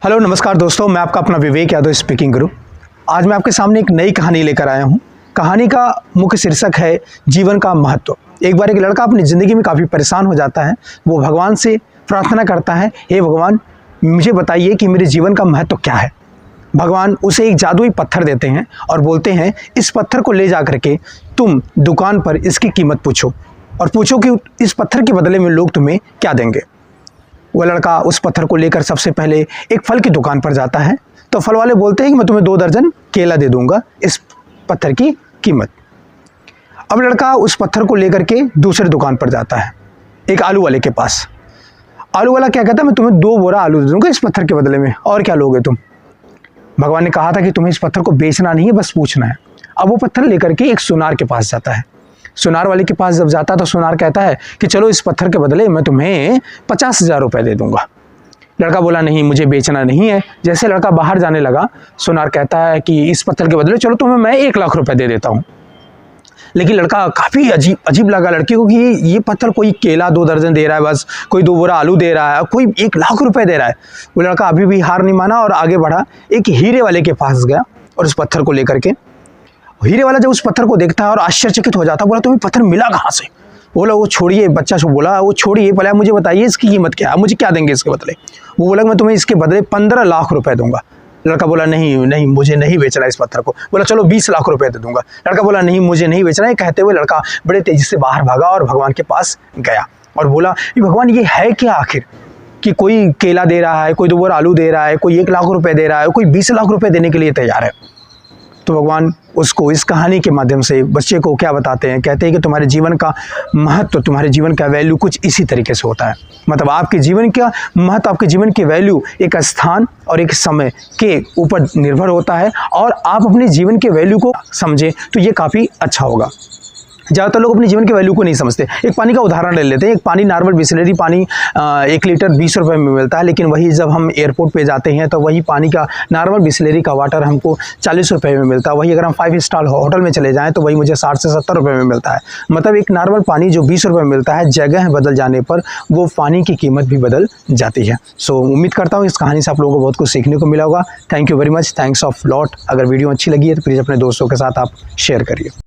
Hello नमस्कार दोस्तों, मैं आपका अपना विवेक यादव स्पीकिंग करूँ। आज मैं आपके सामने एक नई कहानी लेकर आया हूँ। कहानी का मुख्य शीर्षक है जीवन का महत्व। एक बार एक लड़का अपनी ज़िंदगी में काफ़ी परेशान हो जाता है। वो भगवान से प्रार्थना करता है, हे भगवान मुझे बताइए कि मेरे जीवन का महत्व क्या है। भगवान उसे एक जादुई पत्थर देते हैं और बोलते हैं इस पत्थर को ले जा करके तुम दुकान पर इसकी कीमत पूछो और पूछो कि इस पत्थर के बदले में लोग तुम्हें क्या देंगे। वह लड़का उस पत्थर को लेकर सबसे पहले एक फल की दुकान पर जाता है तो फल वाले बोलते हैं कि मैं तुम्हें 2 दर्जन केला दे दूंगा इस पत्थर की कीमत। अब लड़का उस पत्थर को लेकर के दूसरे दुकान पर जाता है, एक आलू वाले के पास। आलू वाला क्या कहता है, मैं तुम्हें 2 बोरा आलू दे दूंगा इस पत्थर के बदले में, और क्या लोगे तुम। भगवान ने कहा था कि तुम्हें इस पत्थर को बेचना नहीं है, बस पूछना है। अब वो पत्थर लेकर के एक सुनार के पास जाता है। सुनार वाले के पास जब जाता है तो सुनार कहता है कि चलो इस पत्थर के बदले मैं तुम्हें 50,000 रुपये दे दूंगा। लड़का बोला नहीं, मुझे बेचना नहीं है। जैसे लड़का बाहर जाने लगा, सुनार कहता है कि इस पत्थर के बदले चलो तुम्हें मैं 1 लाख रुपए दे देता हूँ। लेकिन लड़का काफ़ी अजीब लगा लड़के को कि ये पत्थर कोई केला 2 दर्जन दे रहा है, बस कोई 2 बोरा आलू दे रहा है, कोई 1 लाख रुपए दे रहा है। वो लड़का अभी भी हार नहीं माना और आगे बढ़ा, एक हीरे वाले के पास गया और उस पत्थर को लेकर के। हीरे वाला जब उस पत्थर को देखता है और आश्चर्यचकित हो जाता है, बोला तुम्हें पत्थर मिला कहाँ से। बोला वो छोड़िए, बच्चा से बोला वो छोड़िए, पहले मुझे बताइए इसकी कीमत क्या है, मुझे क्या देंगे इसके बदले। वो बोला मैं तुम्हें इसके बदले 15 लाख रुपए दूंगा। लड़का बोला नहीं मुझे नहीं बेचना इस पत्थर को। बोला चलो 20 लाख रुपए दे दूंगा। लड़का बोला नहीं मुझे नहीं बेचना है। कहते हुए लड़का बड़े तेजी से बाहर भागा और भगवान के पास गया और बोला भगवान ये है क्या आखिर, कि कोई केला दे रहा है, कोई 2 बोरा आलू दे रहा है, कोई 1 लाख रुपए दे रहा है, कोई 20 लाख रुपए देने के लिए तैयार है। तो भगवान उसको इस कहानी के माध्यम से बच्चे को क्या बताते हैं, कहते हैं कि तुम्हारे जीवन का महत्व, तुम्हारे जीवन का वैल्यू कुछ इसी तरीके से होता है। मतलब आपके जीवन का महत्व, आपके जीवन की वैल्यू एक स्थान और एक समय के ऊपर निर्भर होता है, और आप अपने जीवन के वैल्यू को समझें तो ये काफ़ी अच्छा होगा। ज़्यादातर लोग अपने जीवन के वैल्यू को नहीं समझते। एक पानी का उदाहरण ले लेते हैं। एक पानी नॉर्मल बिसलेरी पानी 1 लीटर 20 रुपये में मिलता है, लेकिन वही जब हम एयरपोर्ट पे जाते हैं तो वही पानी का नॉर्मल बिसलेरी का वाटर हमको 40 रुपये में मिलता है। वही अगर हम 5 स्टार होटल में चले जाएँ तो वही मुझे 60 से 70 रुपये में मिलता है। मतलब एक नॉर्मल पानी जो 20 रुपये में मिलता है, जगह बदल जाने पर वो पानी की कीमत भी बदल जाती है। सो उम्मीद करता हूँ इस कहानी से आप लोगों को बहुत कुछ सीखने को मिला होगा। Thank you very much, thanks of lot. अगर वीडियो अच्छी लगी है तो प्लीज़ अपने दोस्तों के साथ आप शेयर करिए।